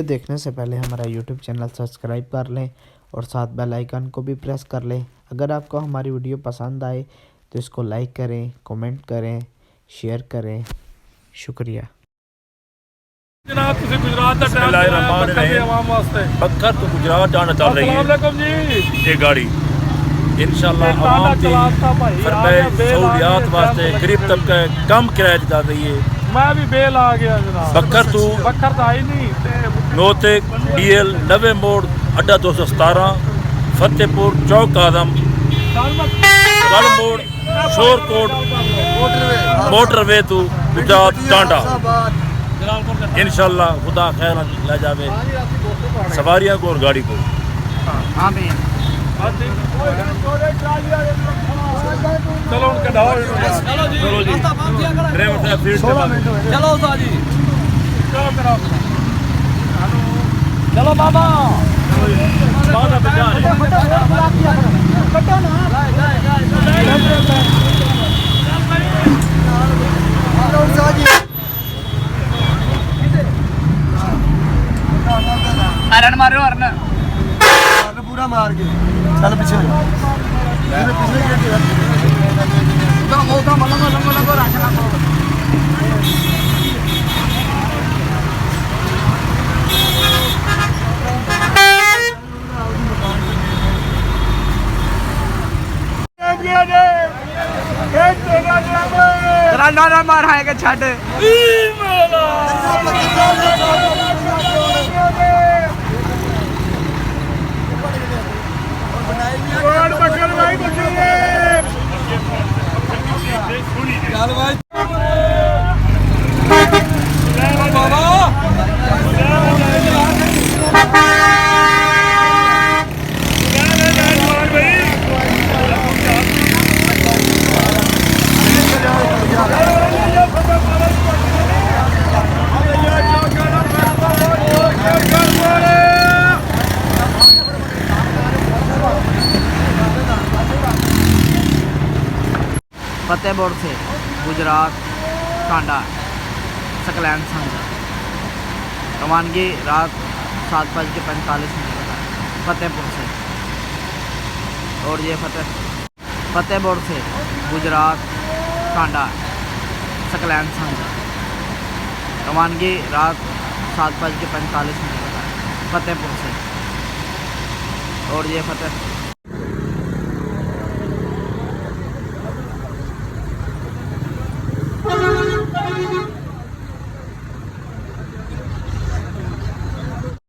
देखने से पहले हमारा यूट्यूब चैनल सब्सक्राइब कर लें और साथ बेल आइकन को भी प्रेस कर लें। अगर आपको हमारी वीडियो पसंद आए तो इसको लाइक करें, कमेंट करें, शेयर करें। शुक्रिया। जनाब तुसी गुजरात दा टाइम बखर तो गुजरात जाना चल रही है ये गाड़ी इंशाल्लाह आवाम दी फरमाइश सहूलियात वास्ते गरीब तबका कम किराए चल रही है। मैं भी बेल आ गया जनाब। बखर तो आई नहीं नोते DL नवे मोड़ अड्डा 217 फतेहपुर चौक आदम गढ़ मोड़ शोरकोट मोटरवे तो गुजरात टांडा इंशाल्लाह खुदा खैर ले जावे सवारियां को और गाड़ी को। चलो उनके ढाओ चलो जी ड्राइवर साहब सीट पे चलो जी चलो बाबा बादा बजा रहे हरण मारो हरण पूरा मार के चल पीछे ना मार आएगा छाट फतेहपुर से गुजरात टांडा सकलैन संघ रवानगी रात 7:45 फतेहपुर से। और ये फतेहपुर से गुजरात टांडा सकलैन संघ रवानगी रात 7:45 फतेहपुर से। और ये